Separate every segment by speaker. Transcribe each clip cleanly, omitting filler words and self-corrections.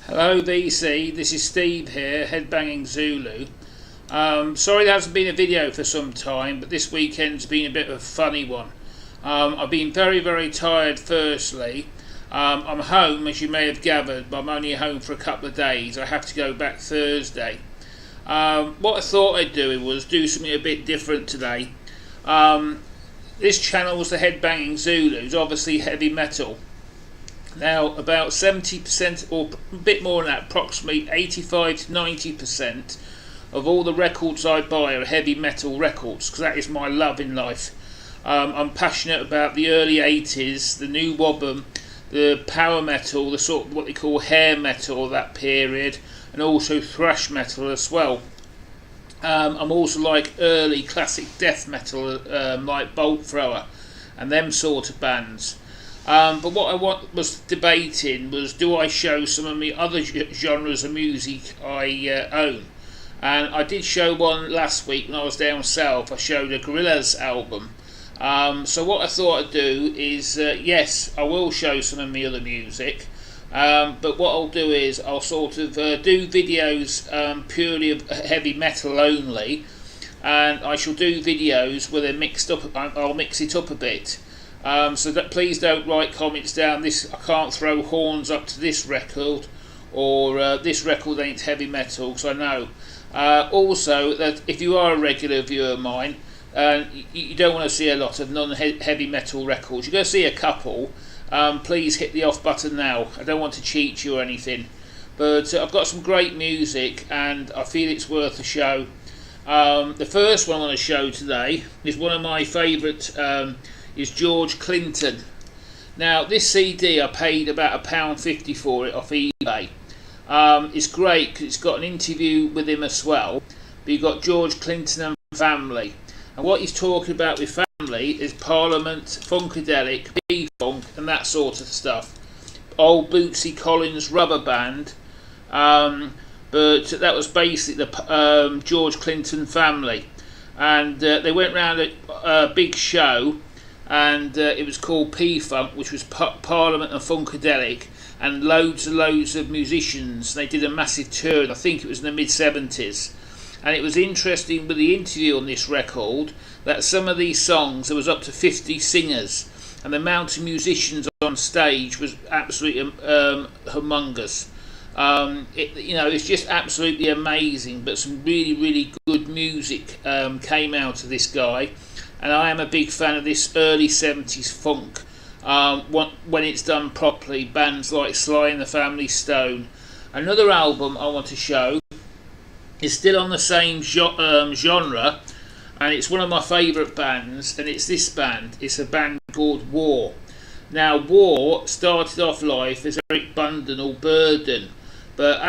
Speaker 1: Hello VC, this is Steve here, Headbanging Zulu. Sorry there hasn't been a video for some time, but this weekend's been a bit of a funny one. I've been very tired firstly. I'm home, as you may have gathered, but I'm only home for a couple of days. I have to go back Thursday. What I thought I'd do was do something a bit different today. This channel is the Headbanging Zulus, obviously heavy metal. Now, about 70%, or a bit more than that, approximately 85 to 90% of all the records I buy are heavy metal records, because that is my love in life. I'm passionate about the early 80s, the new wobbum, the power metal, the sort of what they call hair metal of that period, and also thrash metal as well. I'm also like early classic death metal, like Bolt Thrower, and them sort of bands. But what I was debating was, do I show some of the other genres of music I own? And I did show one last week when I was down south. I showed a Gorillaz album. So what I thought I'd do is, yes, I will show some of my other music. But what I'll do is I'll sort of do videos purely of heavy metal only. And I shall do videos where they're mixed up. I'll mix it up a bit. So that please don't write comments down. This, I can't throw horns up to this record, or this record ain't heavy metal, because I know. Also, that if you are a regular viewer of mine, you don't want to see a lot of non-heavy metal records. You're going to see a couple. Please hit the off button now. I don't want to cheat you or anything, but I've got some great music and I feel it's worth a show. The first one I want to show today is one of my favourite. Is George Clinton. Now this CD I paid about £1.50 for it off eBay. It's great because it's got an interview with him as well, but you've got George Clinton and family, and what he's talking about with family is Parliament, Funkadelic, P-Funk and that sort of stuff. Old Bootsy Collins rubber band, but that was basically the George Clinton family, and they went round a big show, and it was called P-Funk, which was Parliament and Funkadelic, and loads of musicians. They did a massive tour, and I think it was in the mid-70s. And it was interesting with the interview on this record that some of these songs, there was up to 50 singers, and the amount of musicians on stage was absolutely humongous. It's just absolutely amazing, but some really good music came out of this guy. And I am a big fan of this early 70s funk, when it's done properly. Bands like Sly and the Family Stone. Another album I want to show is still on the same genre, and it's one of my favourite bands, and it's this band. It's a band called War. Now War started off life as Eric Bundle or Burden, but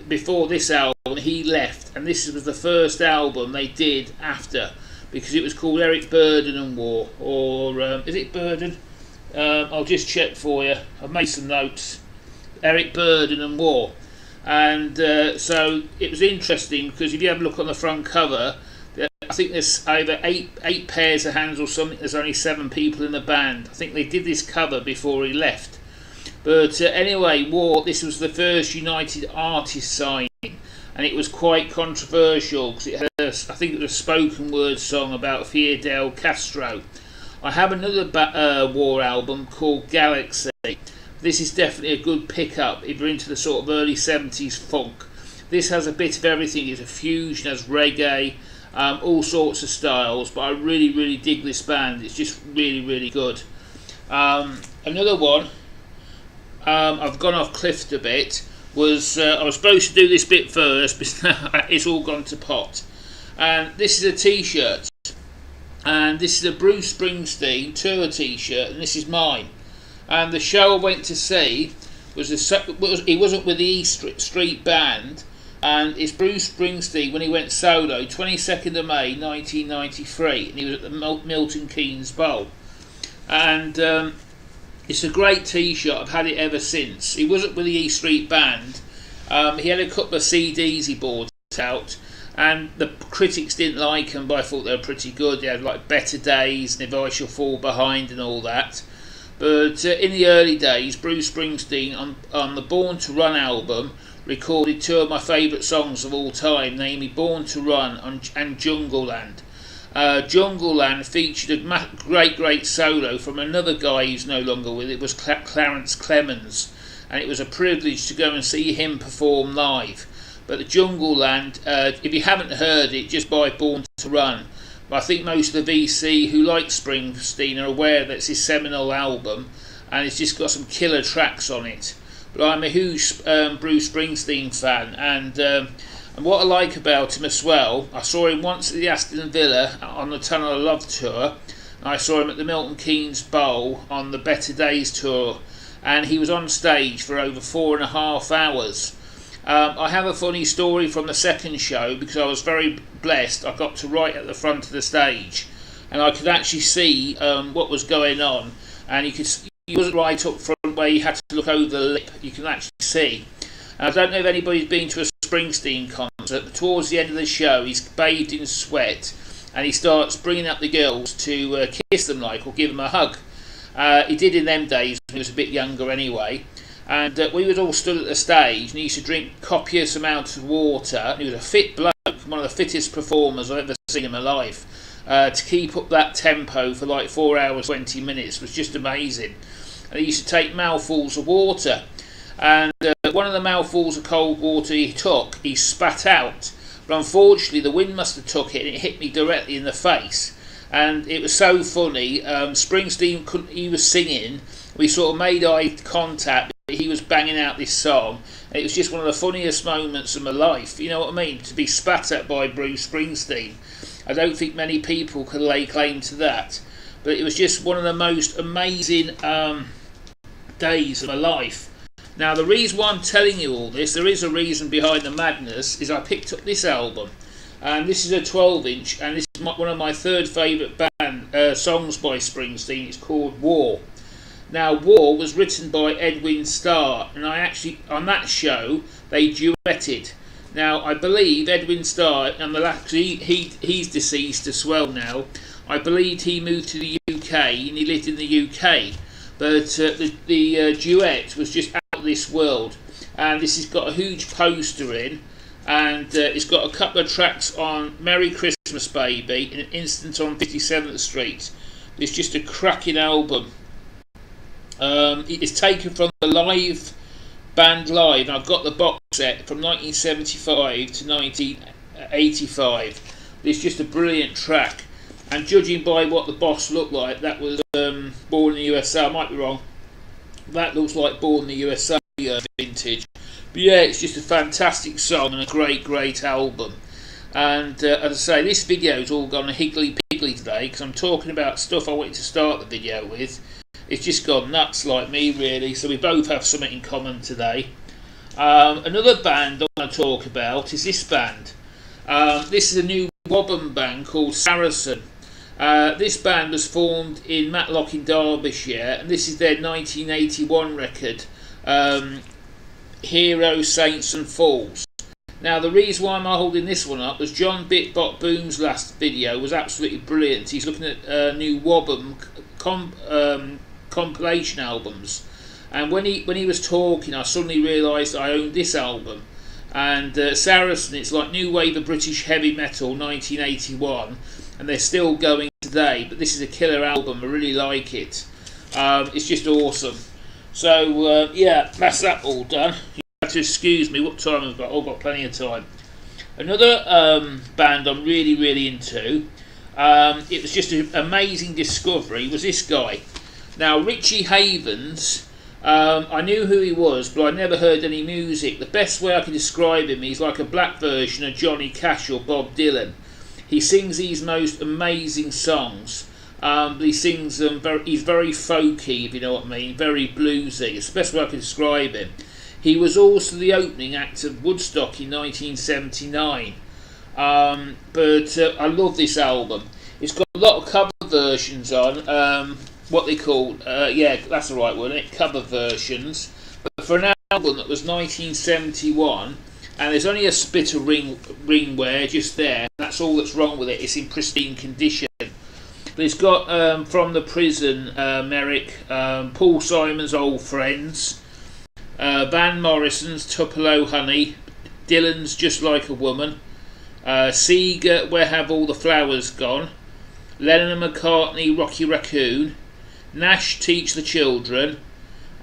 Speaker 1: before this album he left, and this was the first album they did after, because it was called Eric Burden and War, or is it Burden? I'll just check for you. I've made some notes. Eric Burden and War, and so it was interesting because if you have a look on the front cover, I think there's over eight pairs of hands or something. There's only 7 people in the band. I think they did this cover before he left. But anyway, War. This was the first United Artists signing. And it was quite controversial because it had I think it was a spoken word song about Fidel Castro. I have another War album called Galaxy. This is definitely a good pickup if you're into the sort of early 70s funk. This has a bit of everything. It's a fusion, has reggae, all sorts of styles, but I really dig this band. It's just really good. Another one, I've gone off cliff a bit, was I was supposed to do this bit first, but now it's all gone to pot. And this is a t-shirt, and this is a Bruce Springsteen tour t-shirt, and this is mine. And the show I went to see he wasn't with the E Street Band, and it's Bruce Springsteen when he went solo, 22nd of May 1993, and he was at the Milton Keynes Bowl. And it's a great t-shirt. I've had it ever since. He wasn't with the E Street Band. He had a couple of CDs he bought out, and the critics didn't like them, but I thought they were pretty good. They had like Better Days and If I Shall Fall Behind and all that. But in the early days, Bruce Springsteen on the Born to Run album recorded two of my favourite songs of all time, namely Born to Run and Jungle Land. Jungle Land featured a great solo from another guy who's no longer with it. It was Clarence Clemens, and it was a privilege to go and see him perform live. But the Jungle Land, if you haven't heard it, just buy Born to Run. But I think most of the VC who like Springsteen are aware that it's his seminal album, and it's just got some killer tracks on it. But I'm a huge Bruce Springsteen fan, and what I like about him as well, I saw him once at the Aston Villa on the Tunnel of Love tour, and I saw him at the Milton Keynes Bowl on the Better Days tour, and he was on stage for over 4.5 hours. I have a funny story from the second show, because I was very blessed. I got to right at the front of the stage, and I could actually see what was going on, and he wasn't right up front where you had to look over the lip. You can actually see. And I don't know if anybody's been to a Springsteen concert, but towards the end of the show he's bathed in sweat, and he starts bringing up the girls to kiss them or give them a hug. He did in them days when he was a bit younger anyway. And we was all stood at the stage, and he used to drink copious amounts of water, and he was a fit bloke, one of the fittest performers I've ever seen in my life. To keep up that tempo for like 4 hours 20 minutes was just amazing. And he used to take mouthfuls of water, and one of the mouthfuls of cold water he spat out, but unfortunately the wind must have took it and it hit me directly in the face. And it was so funny. Springsteen he was singing, we sort of made eye contact. He was banging out this song, and it was just one of the funniest moments of my life. You know what I mean? To be spat at by Bruce Springsteen. I don't think many people can lay claim to that, but it was just one of the most amazing days of my life. Now, the reason why I'm telling you all this, there is a reason behind the madness, is I picked up this album, and this is a 12-inch, and this is one of my third favourite songs by Springsteen. It's called War. Now, War was written by Edwin Starr, and on that show they duetted. Now, I believe Edwin Starr, and he's deceased as well now. I believe he moved to the UK and he lived in the UK, but the duet was just out of this world. And this has got a huge poster in, and it's got a couple of tracks on Merry Christmas Baby and An Instant on 57th Street. It's just a cracking album. It's taken from the band live, and I've got the box set from 1975 to 1985. It's just a brilliant track, and judging by what the boss looked like, that was Born in the USA. I might be wrong. That looks like Born in the USA vintage. But yeah, it's just a fantastic song and a great album. And as I say, this video's all gone higgledy-piggledy today, because I'm talking about stuff I wanted to start the video with. It's just gone nuts like me, really, so we both have something in common today. Another band I want to talk about is this band. This is a new Wobham band called Saracen. This band was formed in Matlock in Derbyshire, and this is their 1981 record, Heroes, Saints and Fools. Now, the reason why I'm holding this one up was John Bitbot Boom's last video was absolutely brilliant. He's looking at new Wobham compilation albums, and when he was talking, I suddenly realised I owned this album. And Saracen, it's like new wave of British heavy metal, 1981, and they're still going today. But this is a killer album. I really like it. It's just awesome. So yeah, that's that all done. You have to excuse me. What time I've got? I've got plenty of time. Another band I'm really into. It was just an amazing discovery. Was this guy? Now, Richie Havens, I knew who he was, but I never heard any music. The best way I can describe him, he's like a black version of Johnny Cash or Bob Dylan. He sings these most amazing songs. He sings them he's very folky, if you know what I mean, very bluesy. It's the best way I can describe him. He was also the opening act of Woodstock in 1979. But I love this album. It's got a lot of cover versions on. What they call, yeah, that's the right word, isn't it? Cover versions. But for an album that was 1971, and there's only a bit of ring wear just there, that's all that's wrong with it. It's in pristine condition. But it's got From the Prison, Merrick, Paul Simon's Old Friends, Van Morrison's Tupelo Honey, Dylan's Just Like a Woman, Seeger, Where Have All the Flowers Gone, Lennon and McCartney, Rocky Raccoon, Nash, Teach the Children,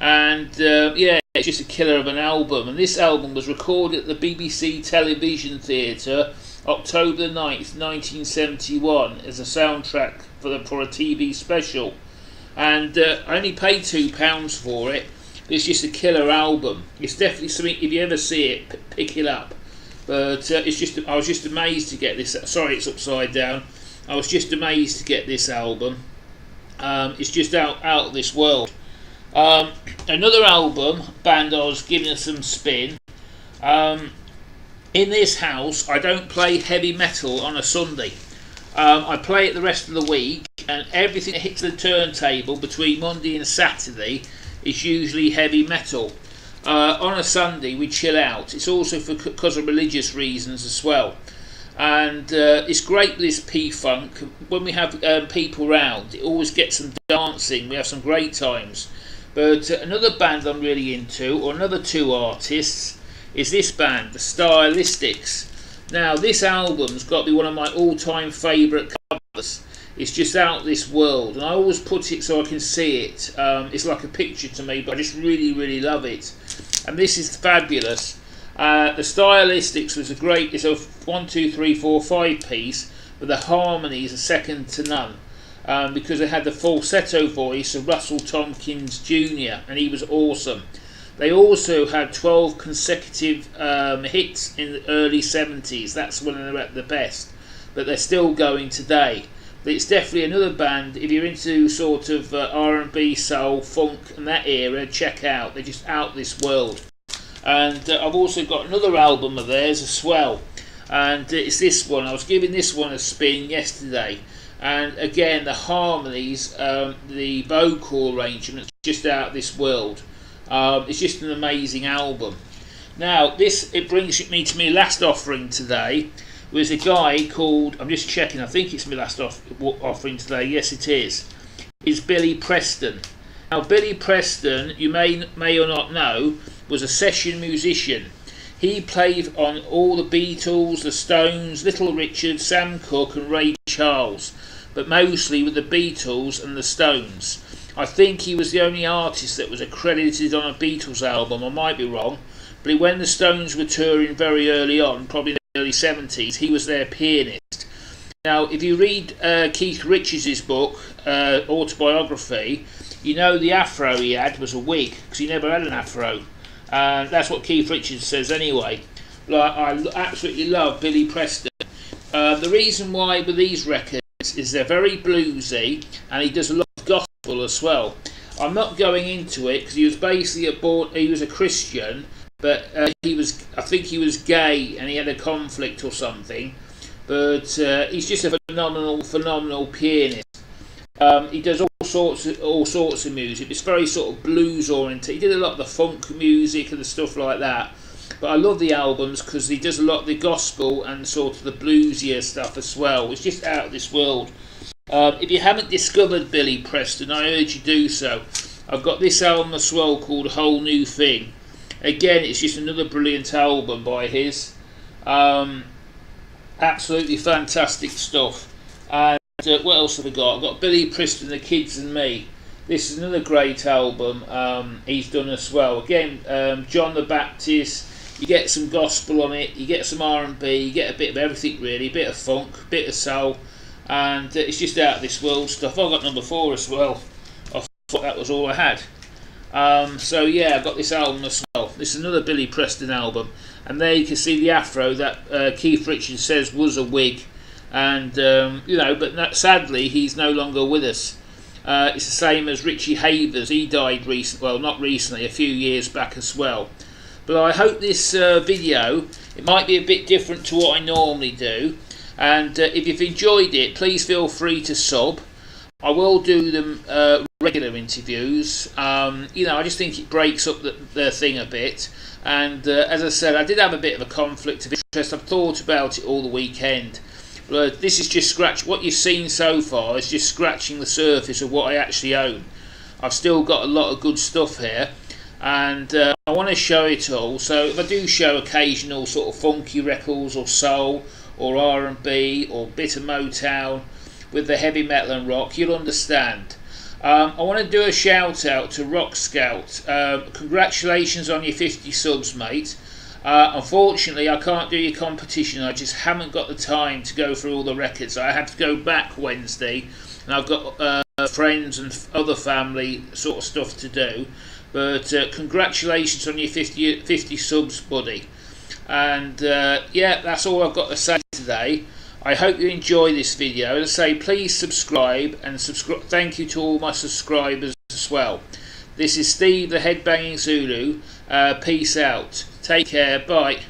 Speaker 1: and it's just a killer of an album. And this album was recorded at the BBC Television Theatre October 9th, 1971 as a soundtrack for a TV special. And I only paid £2 for it. It's just a killer album. It's definitely something, if you ever see it, pick it up. But I was just amazed to get this. Sorry, it's upside down. I was just amazed to get this album. It's just out of this world. Another band I was giving some spin. In this house, I don't play heavy metal on a Sunday. I play it the rest of the week, and everything that hits the turntable between Monday and Saturday is usually heavy metal. On a Sunday, we chill out. It's also because of religious reasons as well. And it's great with this P-Funk. When we have people round, it always gets them dancing. We have some great times. But another band I'm really into, or another two artists, is this band, the Stylistics. Now, this album's got to be one of my all-time favourite covers. It's just out of this world, and I always put it so I can see it. It's like a picture to me, but I just really, really love it. And this is fabulous. The Stylistics was it's a 1, 2, 3, 4, 5 piece, but the harmonies are second to none. Because they had the falsetto voice of Russell Tompkins Jr., and he was awesome. They also had 12 consecutive hits in the early 70s. That's when they were at the best. But they're still going today. But it's definitely another band, if you're into sort of R&B, soul, funk and that era, check out. They're just out this world. And I've also got another album of theirs as well. And it's this one. I was giving this one a spin yesterday. And again, the harmonies, the vocal arrangements, just out of this world. It's just an amazing album. Now, it brings me to my last offering today. Was a guy called, I'm just checking, I think it's my last offering today. Yes, it is. It's Billy Preston. Now, Billy Preston, you may or not know, was a session musician. He played on all the Beatles, the Stones, Little Richard, Sam Cooke and Ray Charles, but mostly with the Beatles and the Stones. I think he was the only artist that was accredited on a Beatles album. I might be wrong, but when the Stones were touring very early on, probably in the early 70s, he was their pianist. Now, if you read Keith Richards' book, autobiography, you know the afro he had was a wig, because he never had an afro. That's what Keith Richards says anyway. I absolutely love Billy Preston. The reason why with these records is they're very bluesy, and he does a lot of gospel as well. I'm not going into it because he was basically he was a Christian, but I think he was gay and he had a conflict or something. But he's just a phenomenal pianist. He does all sorts of music. It's very sort of blues oriented. He did a lot of the funk music and the stuff like that. But I love the albums because he does a lot of the gospel and sort of the bluesier stuff as well. It's just out of this world. If you haven't discovered Billy Preston, I urge you do so. I've got this album as well called A Whole New Thing. Again, it's just another brilliant album by his. Absolutely fantastic stuff. And what else have I got? I've got Billy Preston, The Kids and Me. This is another great album he's done as well. Again, John the Baptist. You get some gospel on it, you get some R&B, you get a bit of everything really, a bit of funk, a bit of soul, and it's just out of this world stuff. I got number 4 as well. I thought that was all I had. So yeah, I've got this album as well. This is another Billy Preston album, and there you can see the afro that Keith Richards says was a wig, and but sadly he's no longer with us. It's the same as Richie Havers. He died not recently, a few years back as well. But I hope this video, it might be a bit different to what I normally do, and if you've enjoyed it, please feel free to sub. I will do them regular interviews. I just think it breaks up the thing a bit, and as I said, I did have a bit of a conflict of interest. I've thought about it all the weekend, But this is just scratch. What you've seen so far is just scratching the surface of what I actually own. I've still got a lot of good stuff here, and I want to show it all. So if I do show occasional sort of funky records or soul or R&B or bit of Motown with the heavy metal and rock, you'll understand. I want to do a shout out to Rock Scout. Congratulations on your 50 subs, mate. Unfortunately, I can't do your competition. I just haven't got the time to go through all the records. I had to go back Wednesday, and I've got friends and other family sort of stuff to do. But congratulations on your 50 subs, buddy. And yeah, that's all I've got to say today. I hope you enjoy this video. As I say, please subscribe, and thank you to all my subscribers as well. This is Steve, the Headbanging Zulu. Peace out. Take care. Bye.